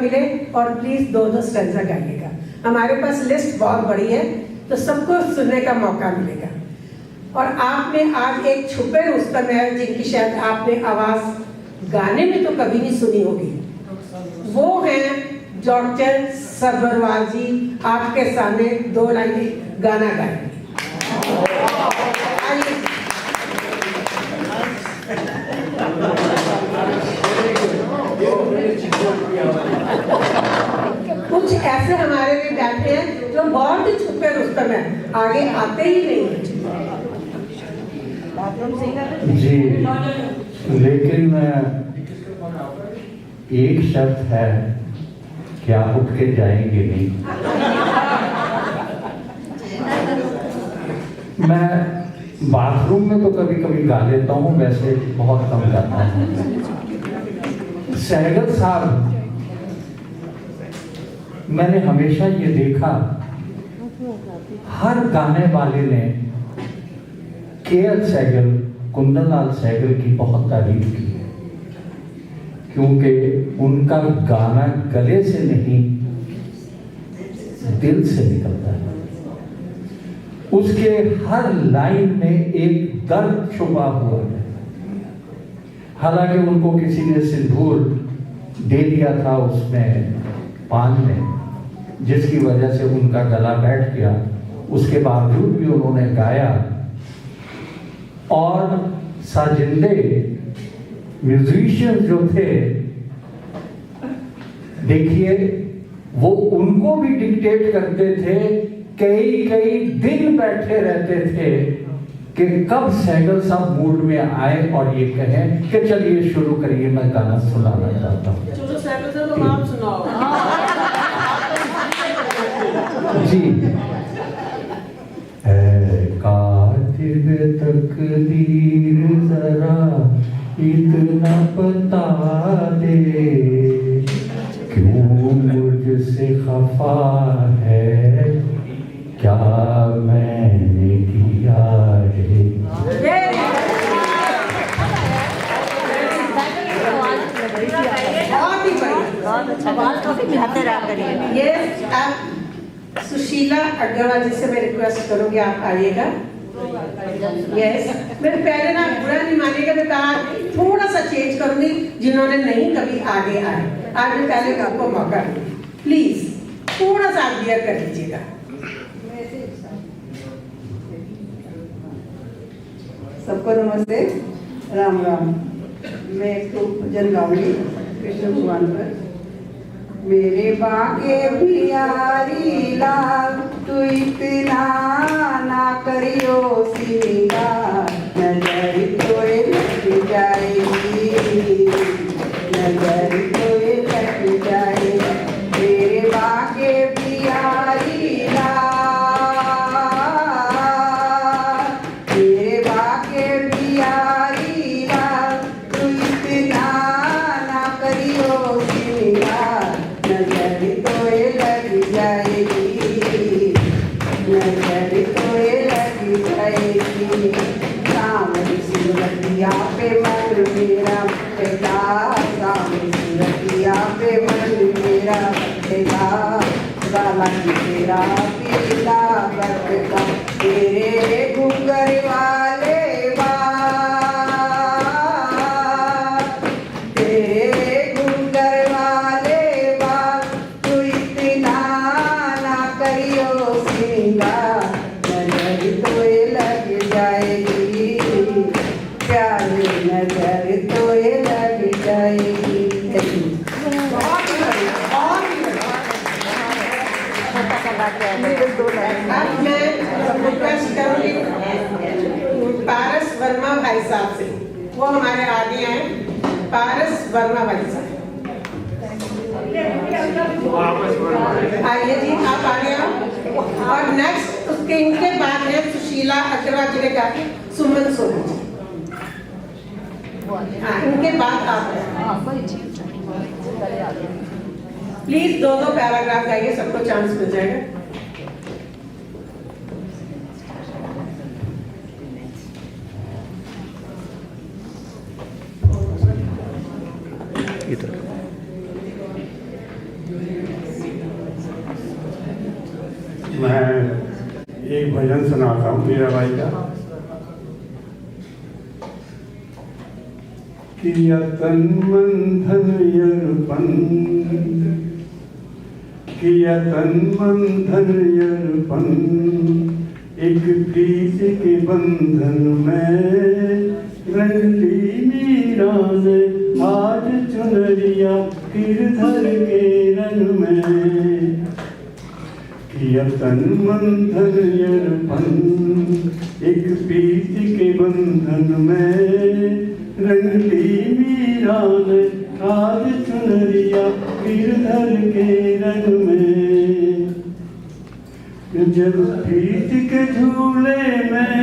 मिले और please 2-2 stanza गाइएगा। हमारे पास लिस्ट बहुत बड़ी है तो सबको सुनने का मौका मिलेगा। और आपने आज एक छुपे रुस्तम है जिनकी शायद आपने आवाज गाने में तो कभी नहीं सुनी होगी, वो हैं डॉक्टर सब्बरवाल जी। आपके सामने 2 लाइनें गाना गाएंगे। कुछ ऐसे हमारे भी बैठे हैं जो बहुत ही छुपे रुस्तम है, आगे आते ही नहीं है जी। लेकिन एक शर्त है कि आप उठ के जाएंगे नहीं। मैं बाथरूम में तो कभी कभी गा लेता हूँ, वैसे बहुत कम गाता हूँ। सहगल साहब, मैंने हमेशा ये देखा हर गाने वाले ने के.एल. सहगल, कुंदन लाल सहगल की बहुत तारीफ की है, क्योंकि उनका गाना गले से नहीं दिल से निकलता है। उसके हर लाइन में एक दर्द छुपा हुआ है। हालांकि उनको किसी ने सिंदूर दे दिया था उसमें पान में, जिसकी वजह से उनका गला बैठ गया, उसके बावजूद भी उन्होंने गाया। और साजिंदे म्यूजिशियन जो थे, देखिए वो उनको भी डिक्टेट करते थे, कई दिन बैठे रहते थे कि कब सहगल साहब मूड में आए और ये कहें कि चलिए शुरू करिए, मैं गाना सुनाना चाहता हूँ। चलो सहगल साहब आप सुनाओ। जी। कातिब तकदीर जरा इतना बता दे, क्यों मुझसे खफा है, क्या मैंने किया है। ये सुशीला अग्रवाल जी से मैं रिक्वेस्ट करूंगी, आप आइएगा। यस, मैं पहले ना बुरा नहीं मानिएगा, मैं कहा थोड़ा सा चेंज करूंगी, जिन्होंने नहीं कभी आगे आए, आज मैं पहले आपको मौका दूंगी, प्लीज थोड़ा सा आप बियर कर लीजिएगा। सबको नमस्ते, राम राम। मैं एक तो भजन गाऊंगी कृष्ण भगवान पर। मेरे बागे प्यारी लाल, तू इतना ना करियो सिंगार, नजर तोए लग जाएगी, नजर तोए लग जाएगी। मेरे बागे प्यारी लाल, मेरे बागे प्यारी लाल, तू इतना ना करियो सिंगार, नजर तोए लग जाएगी, नजर तोए लग जाएगी। सामने सूरतिया पे मन मेरा बैठेगा, सामने सूरतिया पे मन मेरा बैठेगा, गाला की तेरा पीला बैठेगा, तेरे घुंघर वाले अब मैं रिक्वेस्ट करूंगी पारस वर्मा भाई साहब से, वो हमारे आगे हैं। पारस वर्मा भाई साहब आइए जी, आप आगे आओ। और नेक्स्ट उसके इनके बाद है सुशीला अग्रवाल जी ने गा के सुमन सोनी जी। हाँ, इनके बाद आप प्लीज 2-2 पैराग्राफ गाइए, सबको चांस मिल जाएगा। सुनाता हूँ मीरा बाई का। किया तन मन धन अर्पण, किया तन मन धन अर्पण, एक प्रीत के बंधन में रंग ली मीरा ने आज चुनरिया गिरधर के रंग में। किया तन मन धन अर्पण, एक प्रीत के बंधन में रंग ली मीरा ने आज चुनरिया गिरधर के रंग में। जब प्रीत के झूले में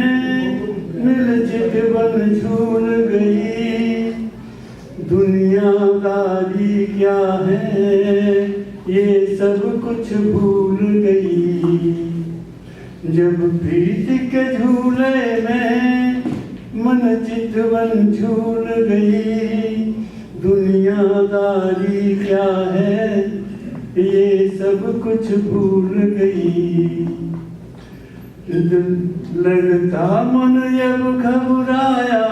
मिल चितवन झूल गई, दुनियादारी क्या है ये सब कुछ भूल गई। जब प्रीत के झूले में मन चितवन झूल गई, दुनियादारी क्या है ये सब कुछ भूल गई। लगता मन अब घबराया,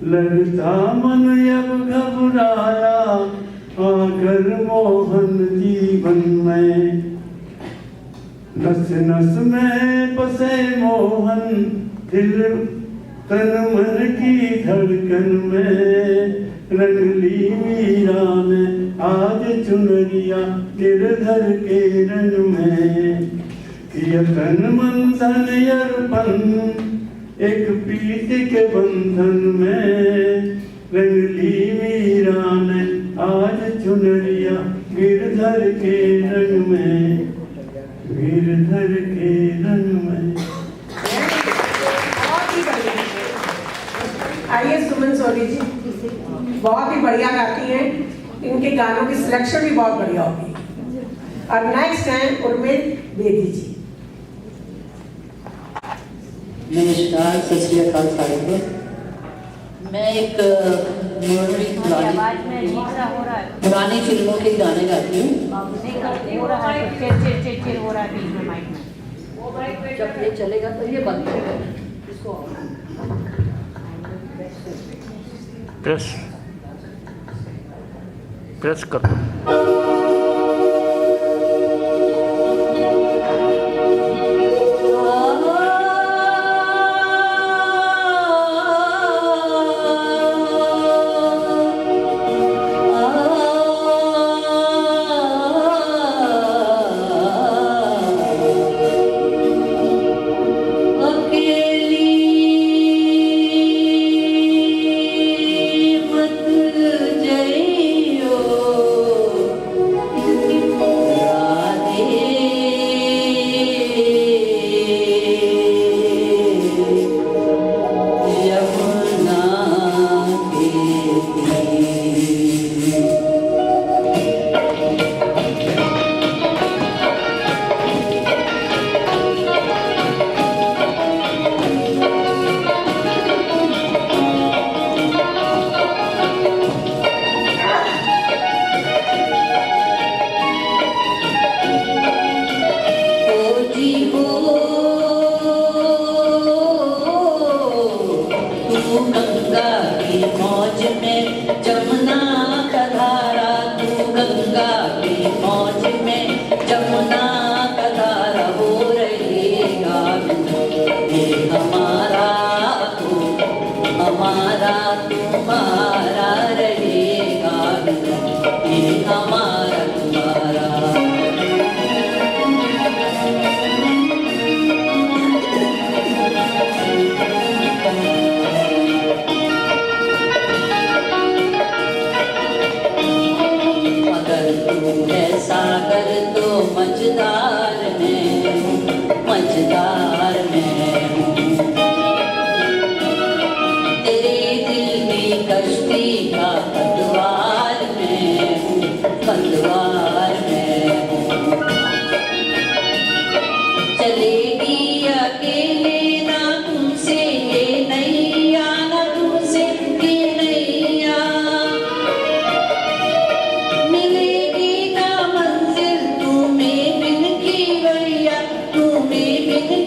लगता मन अब घबराया, आकर मोहन जीवन में। नस नस में बसे मोहन, दिल तन मन की धड़कन में। रंग ली मीरा ने आज चुनरिया गिरधर के रंग में। किया तन मन धन अर्पण, एक प्रीत के बंधन में। रंग ली मीरा ने आज चुनरिया गिरधर के रंग में, गिरधर के रंग में। आइए सुमन सोनी जी, बहुत ही बढ़िया गाती हैं, इनके गानों की सिलेक्शन भी बहुत बढ़िया होगी। और नेक्स्ट है उर्मिल बेदी जी। नमस्कार, सत श्री अकाल साथियों। मैं एक पुरानी फिल्मों के गाने गाती हूँ। जब ये चलेगा तो ये बंद करेगा इसको। प्रेस कर दो।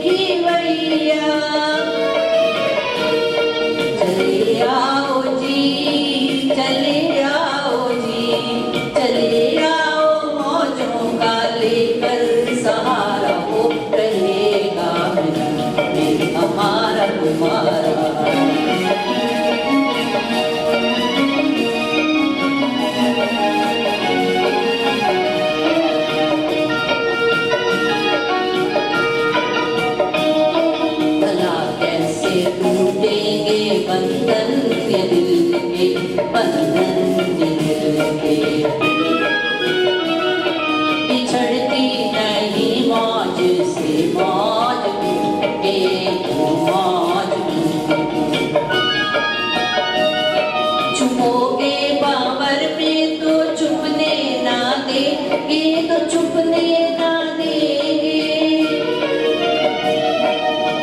की वैया के दिल के बंधन दिल के बिछड़ती नहीं मौज से मौज एक मौज छुपोगे बाबर में तो छुपने ना दे ये तो छुपने ना देंगे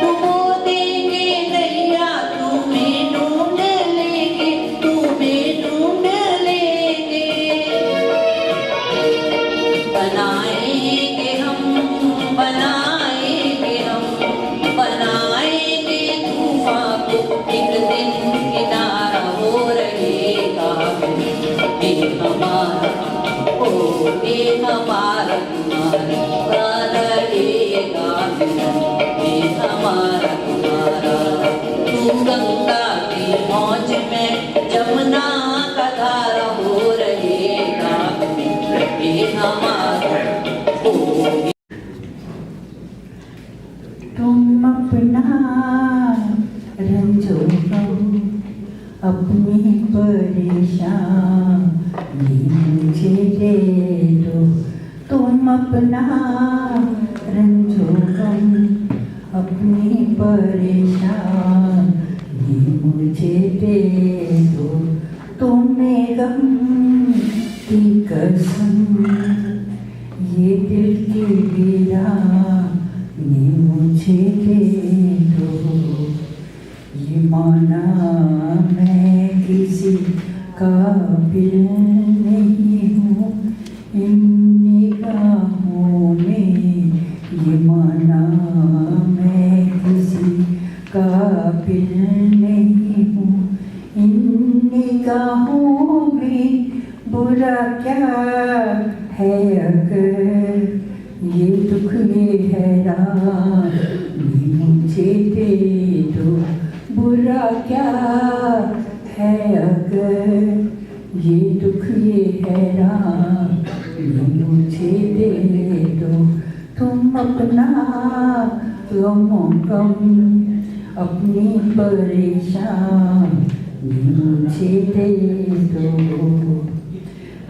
डुबो देंगे नैया तुम्हें ढूंढ लेंगे तुम्हें ढूंढ लेंगे बनाएंगे हम बनाएंगे तूफान को एक दिन किनारा हो रहेगा ये हमारा ये हमारा तुम्हारा रहेगा ये हमारा तुम्हारा तू गंगा की मौज में जमुना का धारा हो रहेगा ये हमारा तुम अपना रंजो अपनी परेशानी मुझे दे दो तुम अपना रंजो अपनी परेशानी मुझे दे दो तुम्हें गम की कसम ये दिल की वीरानी मुझे दे दो ये माना मैं किसी काबिल नहीं हूँ इन निगाहों में ये माना मैं किसी काबिल नहीं हूँ इन निगाहों में बुरा क्या है अगर ये दुख ये हैरानी मुझे दे दो बुरा क्या है अगर ये दुख ये हैरानी मुझे दे दो तुम अपना गम अपनी परेशानी मुझे दे दो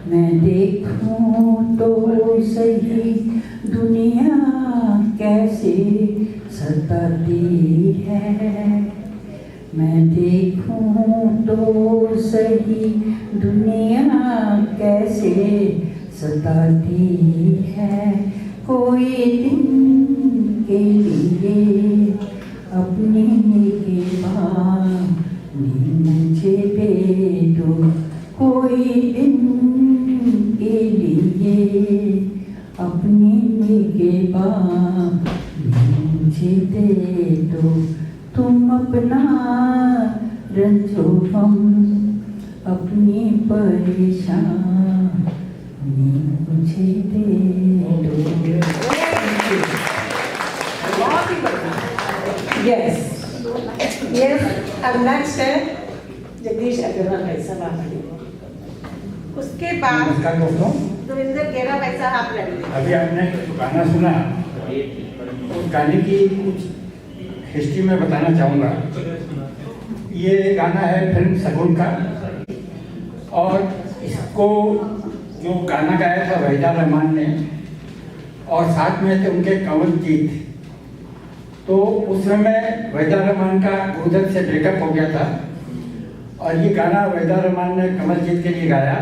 मैं देखूं तो सही दुनिया कैसे सताती है मैं देखूं तो सही दुनिया कैसे सताती है कोई दिन के लिए अपनी निगाहें मुझे दे दो कोई दिन के लिए अपनी निगाहें मुझे दे दो तुम अपना रंजो गम अपनी परेशानी मुझे दे दो बहुत ही बढ़िया यस यस अब नेक्स्ट है जगदीश अग्रवाल भाई साहब उसके बाद नमस्कार दोस्तों सुरेंद्र गेरा भाई साहब आप लड़ेंगे अभी आपने गाना सुना उस गाने की कुछ हिस्ट्री में बताना चाहूँगा ये गाना है फिल्म सगुन का और इसको जो गाना गाया था वहीदा रहमान ने और साथ में थे उनके कंवलजीत तो उस समय वहीदा रहमान का गुरुदत्त से ब्रेकअप हो गया था और ये गाना वहीदा रहमान ने कमलजीत के लिए गाया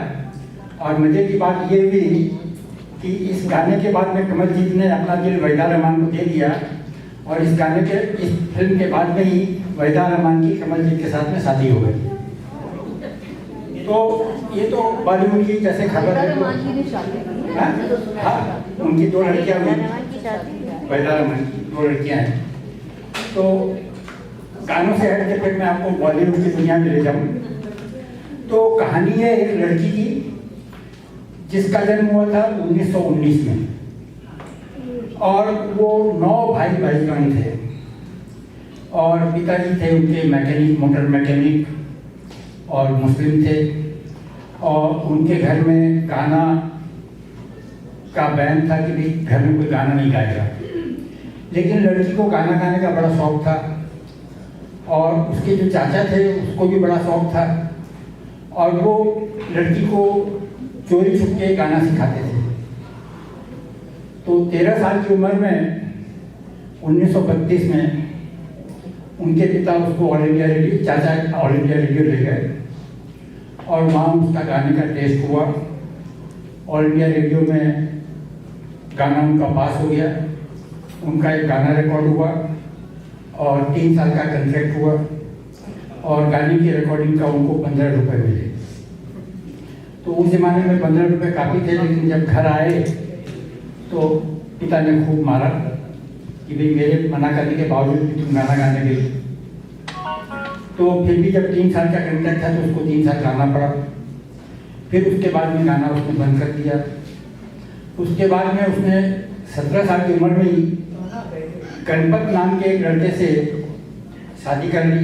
और मज़े की बात ये हुई कि इस गाने के बाद में कमलजीत ने अपना दिल वहीदा रहमान को दे दिया और इस गाने के इस फिल्म के बाद में ही वहीदा रहमान की कमलजीत के साथ में शादी हो गई तो ये तो बॉलीवुड की जैसे खबर है हाँ उनकी 2 लड़कियां हुई वहीदा रहमान की 2 लड़कियां हैं तो गानों से हट के फिर मैं आपको बॉलीवुड की दुनिया में ले जाऊँ तो कहानी है एक लड़की की जिसका जन्म हुआ था 1919 में और वो 9 भाई बहन थे और पिताजी थे उनके मैकेनिक मोटर मैकेनिक और मुस्लिम थे और उनके घर में गाना का बैन था कि भाई घर में कोई गाना नहीं गाएगा लेकिन लड़की को गाना गाने का बड़ा शौक था और उसके जो चाचा थे उसको भी बड़ा शौक था और वो लड़की को चोरी छुप के गाना सिखाते थे। तो 13 साल की उम्र में 1932 में उनके पिता उसको ऑल इंडिया रेडियो, चाचा ऑल इंडिया रेडियो ले गए और वहाँ उसका गाने का टेस्ट हुआ। ऑल इंडिया रेडियो में गाना उनका पास हो गया, उनका एक गाना रिकॉर्ड हुआ और 3 साल का कॉन्ट्रैक्ट हुआ और गाने की रिकॉर्डिंग का उनको 15 रुपये मिले। तो उस ज़माने में 15 रुपये काफ़ी थे, लेकिन जब घर आए तो पिता ने खूब मारा कि भाई मेरे मना करने के बावजूद भी तुम गाना गाने गई। तो फिर भी जब 3 साल का कॉन्ट्रैक्ट था तो उसको 3 साल गाना पड़ा। फिर उसके बाद में गाना उसने बंद कर दिया। उसके बाद में उसने 17 साल की उम्र में ही गणपत नाम के एक लड़के से शादी कर ली।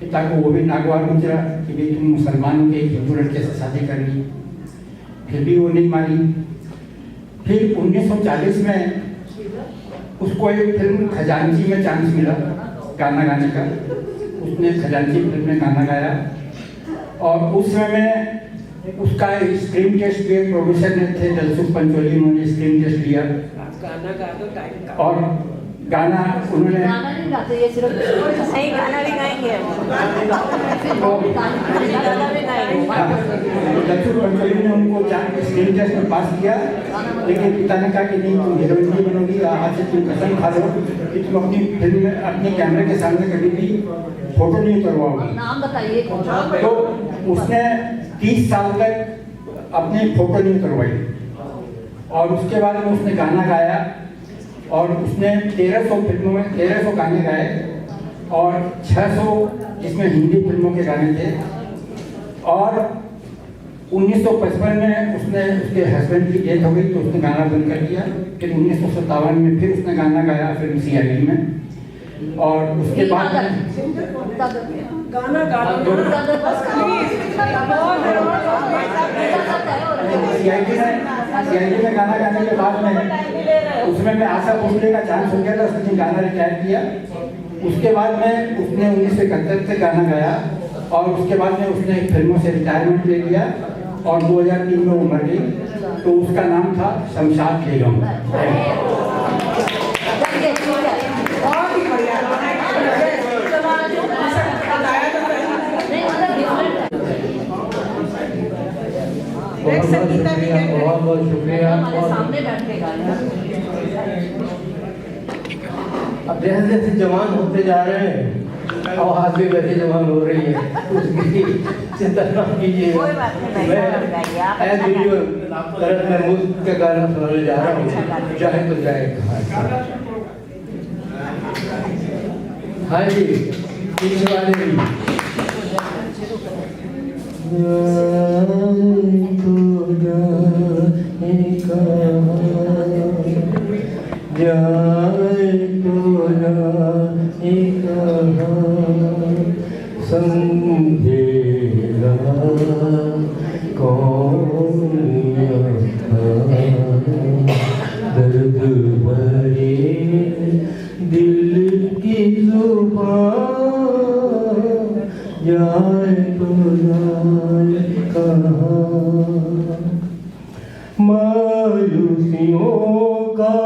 पिता को वो भी नागवार गुजरा कि भाई तुम मुसलमानों के एक हिंदू लड़के से शादी कर ली, फिर भी वो नहीं मानी। फिर 1940 में उसको एक फिल्म खजांची में चांस मिला गाना गाने का। उसने खजांची फिल्म में गाना गाया और उस समय में उसका स्क्रीन टेस्ट भी एक प्रोड्यूसर ने थे दलसुख पंचोली, उन्होंने स्क्रीन टेस्ट लिया और गाना उन्होंने गाना नहीं गाते, ये सिर्फ सही गाना भी गाएंगे। दलसुख पंचोली ने उनको स्क्रीन टेस्ट में पास किया, लेकिन पिता ने कहा कि नहीं तुम हीरोइन नहीं बनोगी, आज से तुम कसम खा लो कि तुम अपनी फिल्म में अपने कैमरे के सामने कभी भी फोटो नहीं उतरवाओगी। नाम बताइए। तो उसने 30 साल तक अपनी फोटो नहीं उतरवाई और उसके बाद में उसने गाना गाया और उसने 1300 फिल्मों में 1300 गाने गाए और 600 जिसमें हिंदी फिल्मों के गाने थे। और 1955 में उसने उसके हस्बैंड की डेथ हो गई तो उसने गाना बंद कर दिया। फिर 1957 में फिर उसने गाना गाया फिल्म CID में और उसके बाद गाना CID में गाना गाने के बाद में उसमें मैं आशा भोसले का चांस हो गया था, उसने गाना रिटायर किया। उसके बाद में उसने 1971 से गाना गाया और उसके बाद में उसने फिल्मों से रिटायरमेंट ले लिया और 2003 में वो मर गई। तो उसका नाम था शमशाद बेगम। बहुत ही बढ़िया। बहुत बहुत शुक्रिया। सामने बैठ के गाना। अब जैसे जैसे जवान होते जा रहे हैं आवाज भी वैसे जवान हो रही है, उसकी चिंता न कीजिए। मैं महमूद के गाना सुनाने जा रहा हूँ, चाहे तो जाए। हाँ जी, पीछे वाले भी समझेगा कौन दर्द भरे दिल की जुबान जाए तो जाए कहाँ। मायूसियों का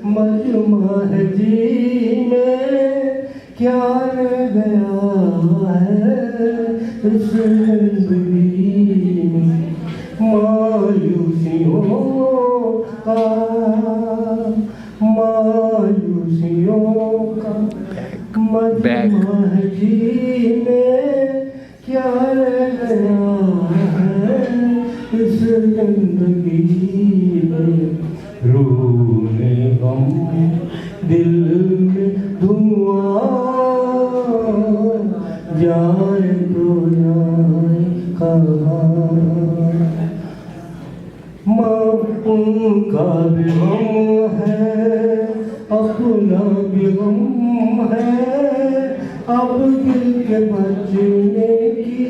मजमा है जी में, क्या रह गया है इस जिंदगी में। मायूसियों का मजमा है जी में, क्या रह गया है इस जिंदगी में। रूह में गम, दिल में धुआं, जाए तो जाए कहाँ। माँ उनका भी गम है, अपना भी गम है, अब दिल के बचने की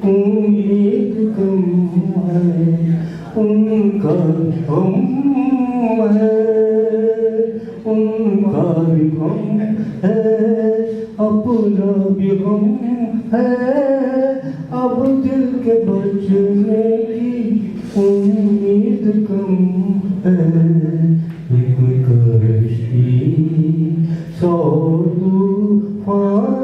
उम्मीद कम है। उनका गम है, उनका भी गम है, अपना गम है, अब दिल के बचने की उम्मीद कम है। एक कश्ती 100 तूफान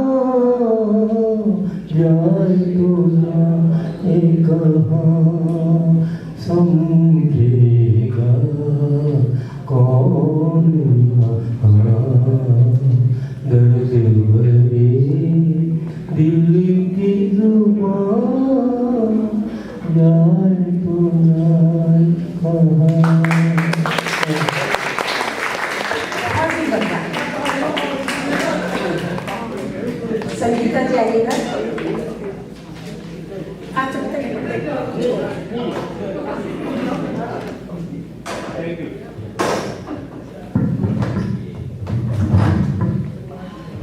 जाए तो जाए कहाँ, समझेगा कौन दर्द भरे दिल की जुबान जाए तो जाए कहाँ। बहुत ही बढ़िया। संगीता जी आइएगा। आ सकते हैं।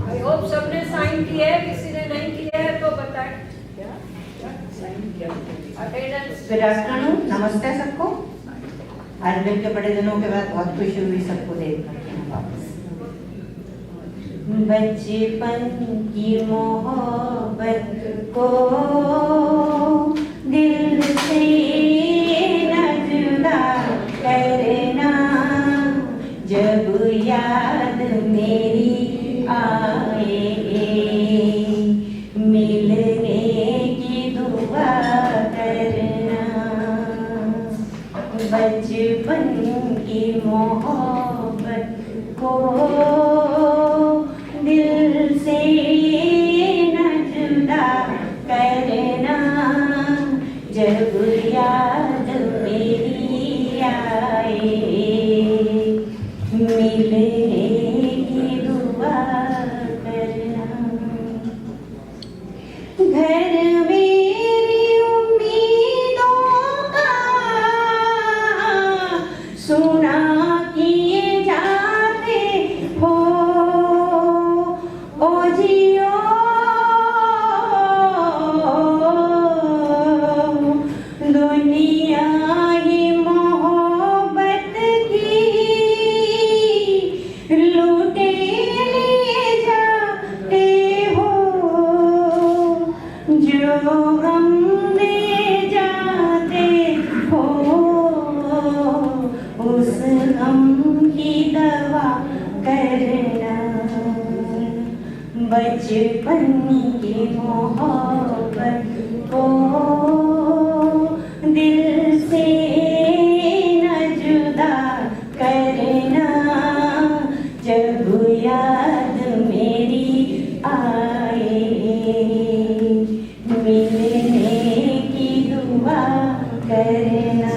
आई होप सबने साइन किया है, किसी ने नहीं किया है तो बताएं। अटेंडेंस। गुड आफ्टरनून, नमस्ते सबको। आज मिल के बड़े दिनों के बाद बहुत खुशी हुई सबको देख करके वापस। बचपन की मोहब्बत को दिल से न जुदा करना, जब याद मेरी आए मिलने की दुआ करना। बचपन की मोहब्बत को दिल से न जुदा करना, जब याद मेरी आए मिलने की दुआ करना। घर मेरी उम्मीदों का सुना किए जाते हो, ओ जियो दुनिया ही मोहब्बत की लूटे ले जाते हो, जो हम ले जाते हो उस हम की दवा करना। बचपन की मोहब्बत को दिल से न जुदा करना, जब याद मेरी आए मिलने की दुआ करना।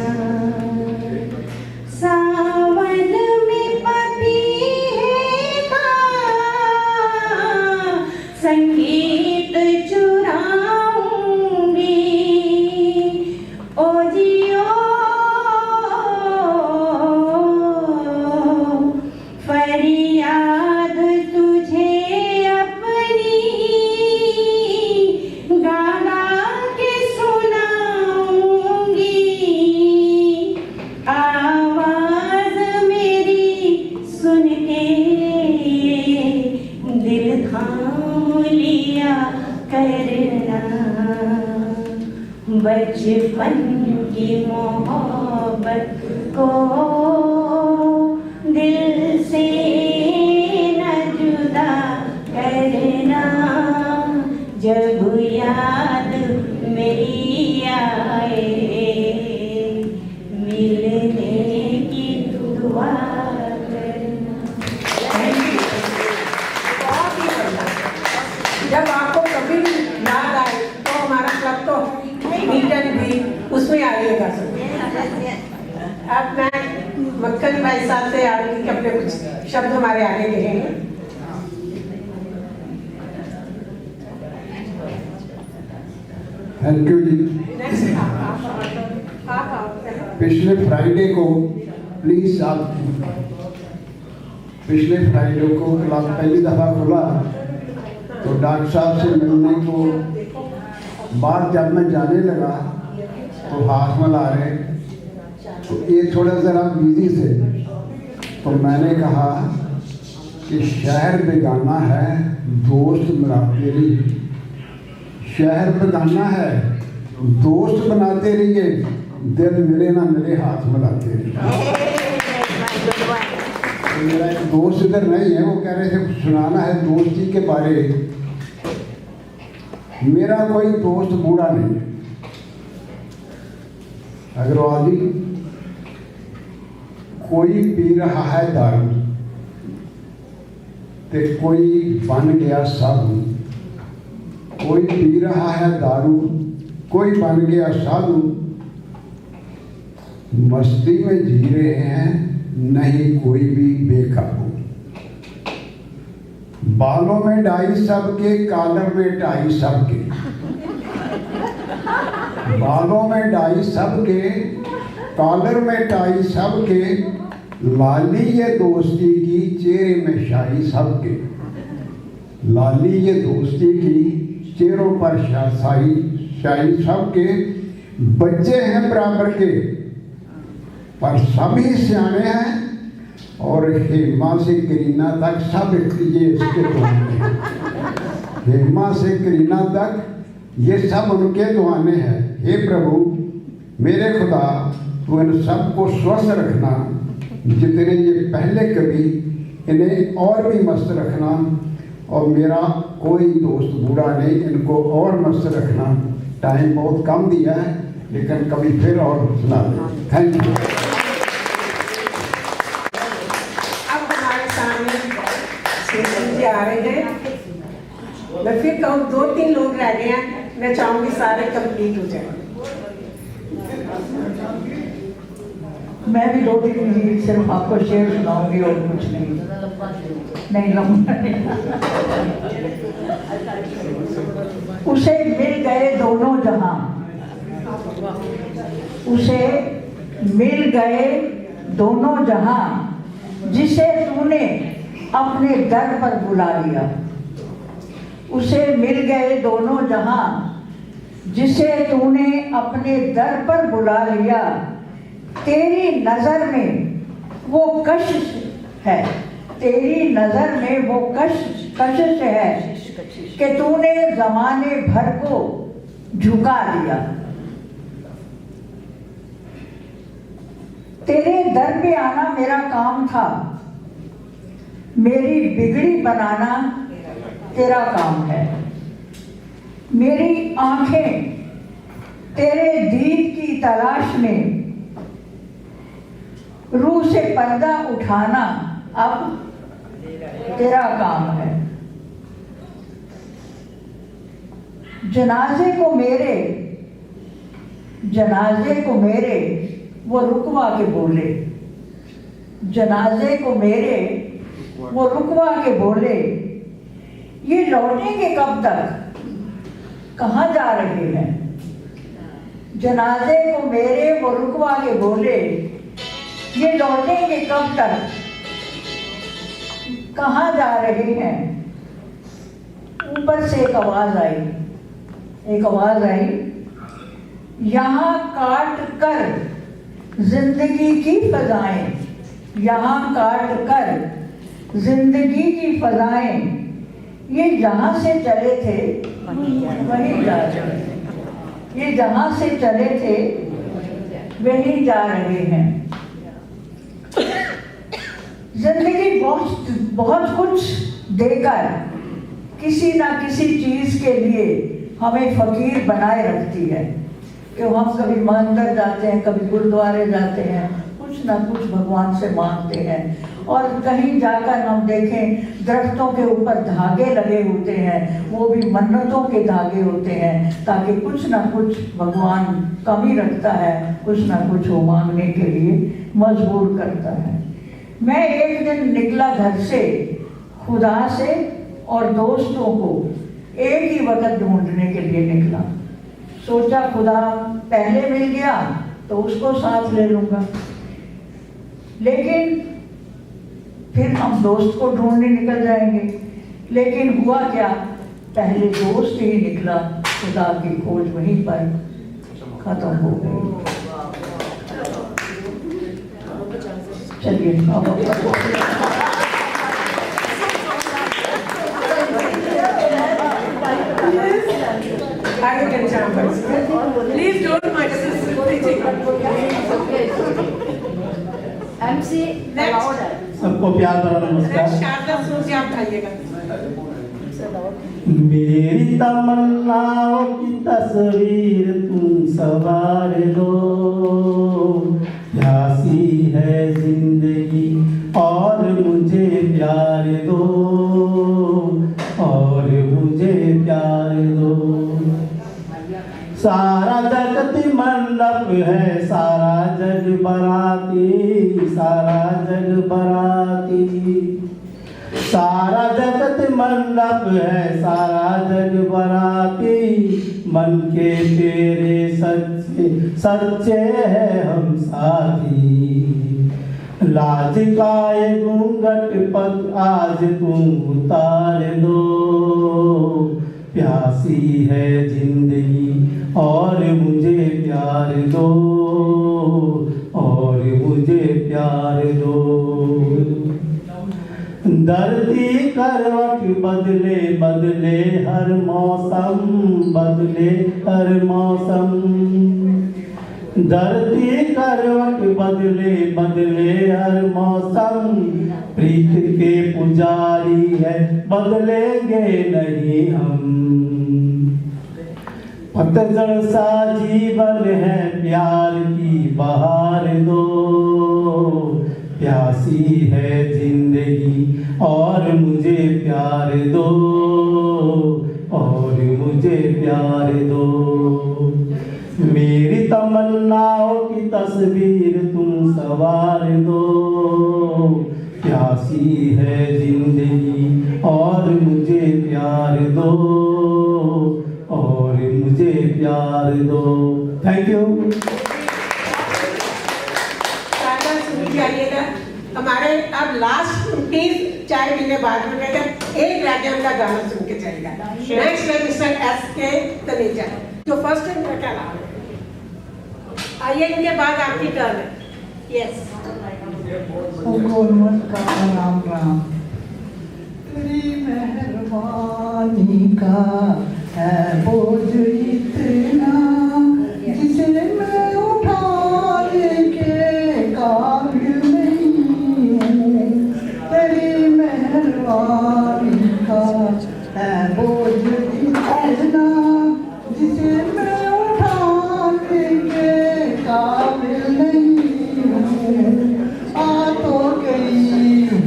सावन में पपीहे का संगीत चुराऊंगी, ओ जियो फरियाद तुझे अपनी गाना के सुनाऊंगी। आवाज मेरी सुन के दिल थाम लिया करना। बचपन की मोहब्बत को दिल से न जुदा करना, जब याद मेरी आए मिलने की दुआ करना। बहुत ही बढ़िया। जब आपको कभी भी याद आए तो हमारा क्लब तो मीट एंड ग्रीट उसमें आइएगा सब। अब मैं मक्खन भाई साहब से आगे के अपने कुछ शब्द हमारे आगे कहेंगे। थैंक यू जी। पिछले फ्राइडे को प्लीज आप पिछले फ्राइडे को क्लास पहली दफ़ा खुला तो डॉक्टर साहब से मिलने को बाद जब मैं जाने लगा तो हाथ मिला रहे, तो ये थोड़ा ज़रा बिजी थे, तो मैंने कहा कि शहर बेगाना है दोस्त मेरा तेरी, शहर बेगाना है, दोस्त बनाते रहिए, दिल मिले ना मिले हाथ मिलाते रहिए। मेरा एक दोस्त इधर नहीं है, वो कह रहे थे सुनाना है दोस्ती के बारे। मेरा कोई दोस्त बूढ़ा नहीं है। अगर वो आदमी कोई पी रहा है दारू तो कोई बन गया साधु, कोई पी रहा है दारू कोई बन गया साधु, मस्ती में जी रहे हैं नहीं कोई भी बेकाबू। बालों में डाई सबके, कॉलर में टाई सबके, बालों में डाई सबके, कॉलर में टाई सबके, लाली ये दोस्ती की चेहरे में शाही सबके, लाली ये दोस्ती की चेहरों पर शाही सबके। बच्चे हैं बराबर के पर सभी सियाने हैं, और हेमा से करीना तक सब ये इसके दुआने हैं। हेमा से करीना तक ये सब उनके दुआने हैं। हे प्रभु मेरे खुदा, तू इन सबको स्वस्थ रखना, जितने ये पहले कभी, इन्हें और भी मस्त रखना। और मेरा कोई दोस्त बूढ़ा नहीं, इनको और मस्त रखना। टाइम बहुत कम दिया है, लेकिन कभी फिर और सुना दें। Thank you. जी आ रहे हैं, मैं फिर कहूँ 2-3 लोग रह गए हैं, मैं चाहूँगी सारे कंप्लीट हो जाए। मैं भी 2-3 मिनट सिर्फ आपको शेर सुनाऊंगी और कुछ नहीं लंबा नहीं। उसे मिल गए दोनों जहां, उसे मिल गए दोनों जहां, जिसे तूने अपने दर पर बुला लिया। उसे मिल गए दोनों जहां, जिसे तूने अपने दर पर बुला लिया। तेरी नजर में वो कशिश है, तेरी नजर में वो कशिश है कि तूने जमाने भर को झुका लिया। तेरे दर पे आना मेरा काम था, मेरी बिगड़ी बनाना तेरा काम है। मेरी आंखें तेरे दीद की तलाश में, रूह से पर्दा उठाना अब तेरा काम है। जनाजे को मेरे वो रुकवा के बोले, जनाजे को मेरे वो रुकवा के बोले, ये लौटेंगे कब तक, कहाँ जा रहे हैं। जनाजे को मेरे वो रुकवा के बोले, ये लौटेंगे कब तक, कहाँ जा रहे हैं। ऊपर से एक आवाज आई, यहाँ काट कर जिंदगी की फजाएं, यहाँ काट कर जिंदगी की फजाएं, ये जहाँ से चले थे वहीं जा रहे हैं। ये जहाँ से चले थे वहीं जा रहे हैं। जिंदगी बहुत कुछ देकर किसी ना किसी चीज के लिए हमें फकीर बनाए रखती है कि हम कभी मंदिर जाते हैं, कभी गुरुद्वारे जाते हैं, कुछ ना कुछ भगवान से मांगते हैं। और कहीं जाकर हम देखें दरख्तों के ऊपर धागे लगे होते हैं, वो भी मन्नतों के धागे होते हैं, ताकि कुछ ना कुछ भगवान कमी रखता है, कुछ ना कुछ वो मांगने के लिए मजबूर करता है। मैं एक दिन निकला घर से, खुदा से और दोस्तों को एक ही वक्त ढूंढने के लिए निकला। सोचा खुदा पहले मिल गया तो उसको साथ ले लूंगा, लेकिन फिर हम दोस्त को ढूंढने निकल जाएंगे। लेकिन हुआ क्या, पहले दोस्त ही निकला, खुदा की खोज वहीं पर खत्म हो गई। चलिए अब आगे tension please don't mind MC allowed है। सबको प्यार भरा नमस्कार। शारदा सूर्य आप खाइएगा। मेरी तमन्नाओं की तस्वीर तुम सवार दो, प्यासी है जिंदगी और मुझे प्यार दो, और मुझे प्यार दो। सारा जगत मंडप है, सारा जग बराती, सारा जग बराती। सारा जगत मंडप है, सारा जग बराती, मन के तेरे सच्चे सच्चे है हम साथी। लाज का ये घूंघट पग आज तुम उतार दो, प्यासी है जिंदगी और मुझे प्यार दो, और मुझे प्यार दो। धरती करवट बदले बदले हर मौसम, बदले हर मौसम। धरती करवट बदले बदले हर मौसम, प्रीत के पुजारी है बदलेंगे नहीं हम। पतझड़ सा जीवन है, प्यार की बहार दो, प्यासी है जिंदगी और मुझे प्यार दो, और मुझे प्यार दो। मेरी तमन्नाओं की तस्वीर तुम सवार दो, प्यासी है जिंदगी और मुझे प्यार दो, और मुझे प्यार दो। Thank you. आइएगा हमारे अब लास्ट प्लीज चाय पीने बाद में एक राजन का गाना सुन के चलेगा। नेक्स्ट है मिस्टर SK तनेजा जो फर्स्ट टाइम का क्या नाम है। आइए इनके बाद आपकी टर्न है। यस राम राम। तेरी मेहरबानी का है बोझ इतना, जिसे मैं उठाने के काबिल नहीं हूँ। तेरी मेहरबानी का है बोझ इतना, जिसे मैं उठाने के काबिल नहीं हूँ। आ तो गई हूँ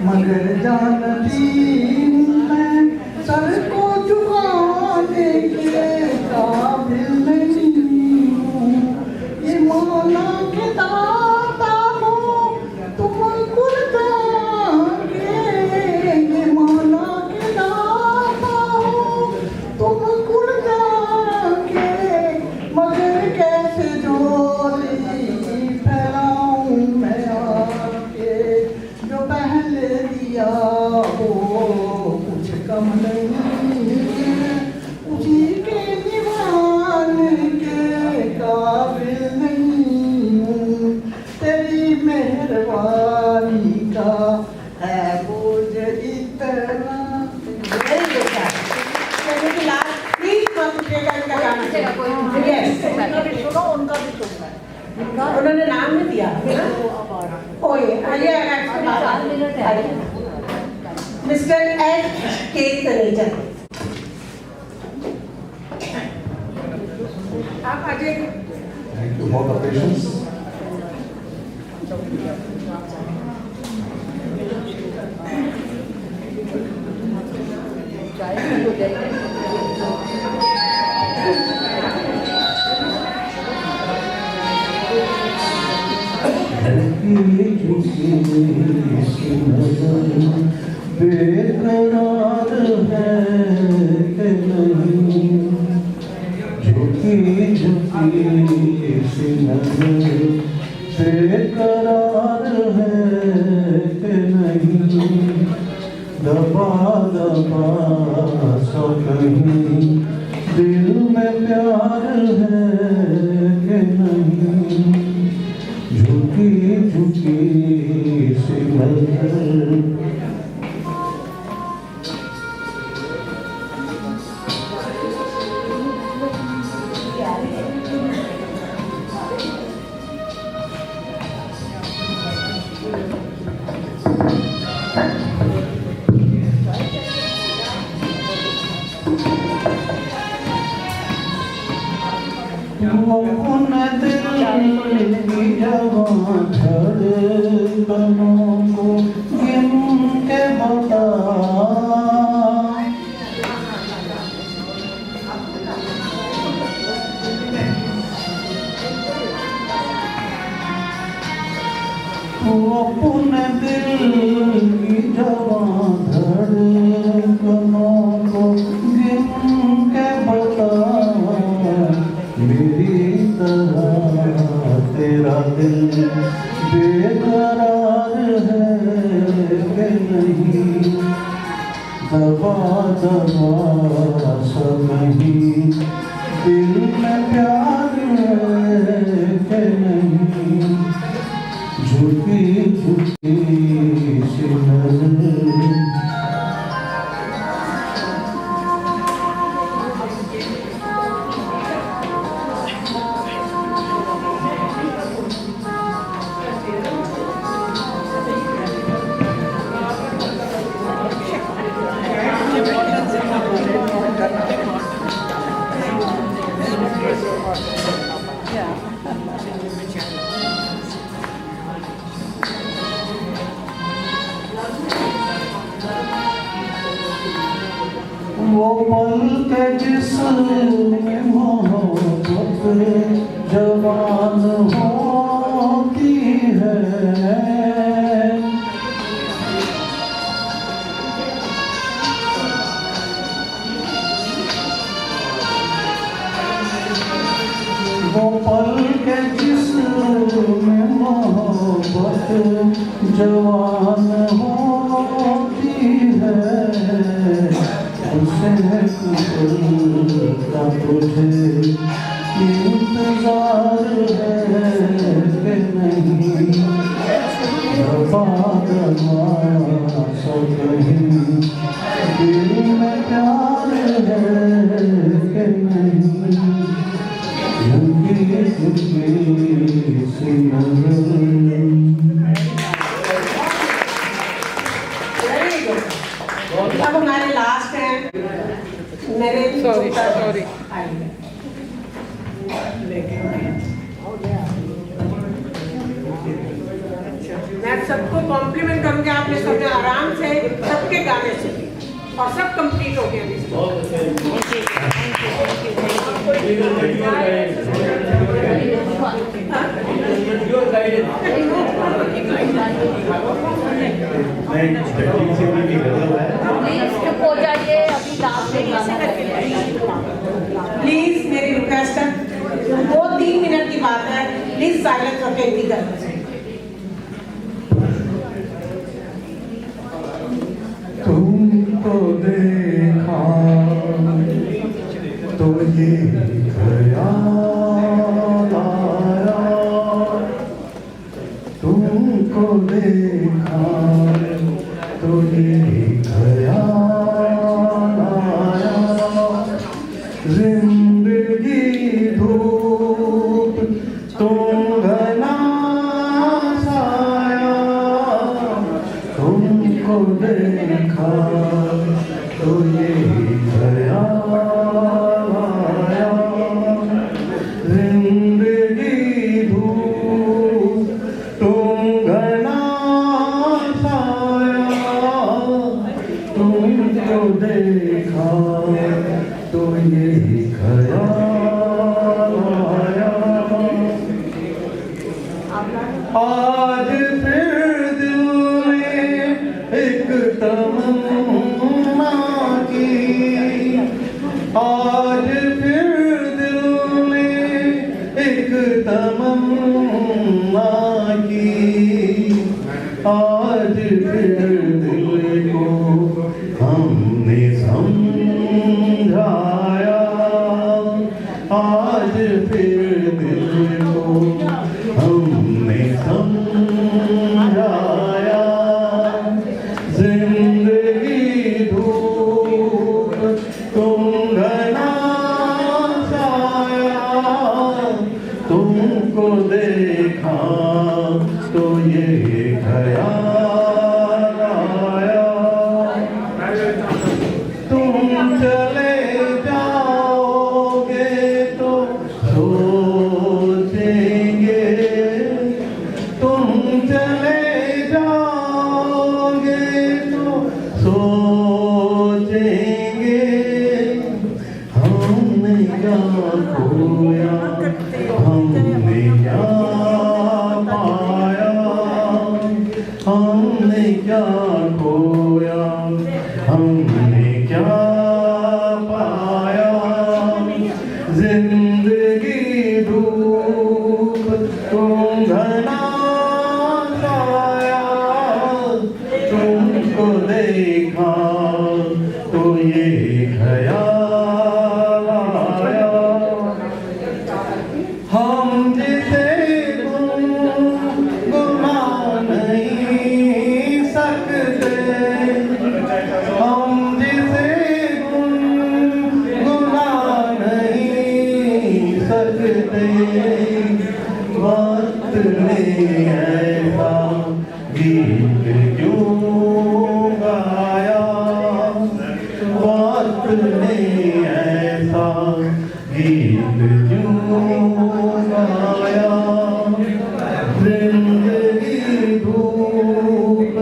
मगर जानती हूँ मैं सर को झुकाने के काबिल नहीं हूँ। ये मौला के दाता हो तुम कुल जाओगे, ये मौला के दाता हो तुम कुल जाओगे। मगर कैसे जोली फैलाऊं मैं आपके, जो पहले दिया हो कुछ कम नहीं है, उसी के निभाने के काबिल नहीं हूँ। तेरी मेहरबानी का है बोझ इतना। प्लीज मत उठिएगा इनका गाना। Yes. सुनो उनका भी सुनना है। उन्होंने नाम नहीं दिया ओए आइए मिस्टर SK तनेजा आप आ जाइए। Thank you for the patience. बेकरार है कि नहीं, झुकी झुकी सी नजर बेकरार है कि नहीं, दबा दबा सो कहीं दिल में प्यार है कि नहीं, झुकी झुकी सी नजर। अपने दिल की जवां धड़कनों को गिन के बता। अपने दिल की जवां धड़कनों को गिन के बता। मेरी तरह तेरा दिल बेकरार है कि नहीं, दबा दबा सब ही दिल में प्यार है कि नहीं, झुकी झुकी सी नजर। वो पल के जिसमें मोहब्बत जवान होती है, वो पल के जिसमें मोहब्बत जवान होती है, उसे का तुझे इंतजार है कि नहीं, दबा दबा सब ही दिल में प्यार है कि नहीं, झुकी झुकी सी नजर। अब हमारे लास्ट हैं मेरे सॉरी मैं सबको कॉम्प्लीमेंट करूंगी। आपने सबने आराम से सबके गाने सुने और सब कंप्लीट हो गए। प्लीज मेरी रिक्वेस्ट है, 2-3 मिनट की बात है, प्लीज साइलेंस होकर इतनी करना चाहिए। तुमको देखा तो ये ख्याल आया, तुमको देखा तो ये ख्याल आया, जिंदगी धूप तुम घना साया, तुमको देखा तो ये ख्याल आया, जिंदगी धूप तुम घना साया, तुमको देखा तो ये ख्याल आया। आज फिर दिल में एक तमन्ना की, आज फिर दिल में एक तमन्ना की, आज फिर दिल को हमने समझाया, आज फिर दिल को हमने समझाया, जिंदगी धूप तुम घना साया, तुमको देखा तो ये ख्याल आया, तुम चले जाओगे तो सकते वक्त ने ऐसा गीत क्यों गाया, वक्त ने ऐसा गीत क्यों गाया। जिंदगी धूप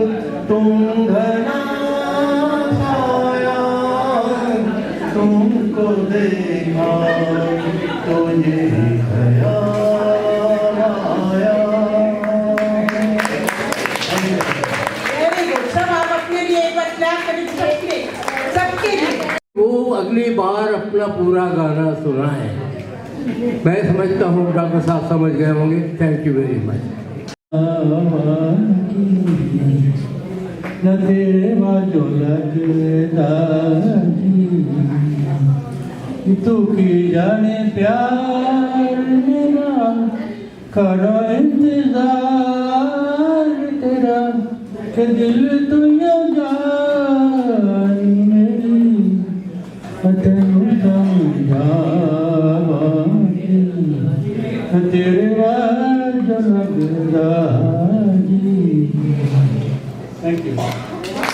तुम घना छाया, तुमको देखा तो ये ख्याल आया। Very good. सब आप अपने लिए एक बार क्लैप करें, सबके लिए। वो अगली बार अपना पूरा गाना सुनाए। मैं समझता हूँ डॉक्टर साहब समझ गए होंगे। Thank you very much. न तेरे बाजो लगता तू की जाने प्यार मेरा, करो इंतजार तेरा कि दिल तू ये जानी मेरी तेनू समझावांगी, तेरे बाजो लगता जी। Thank you.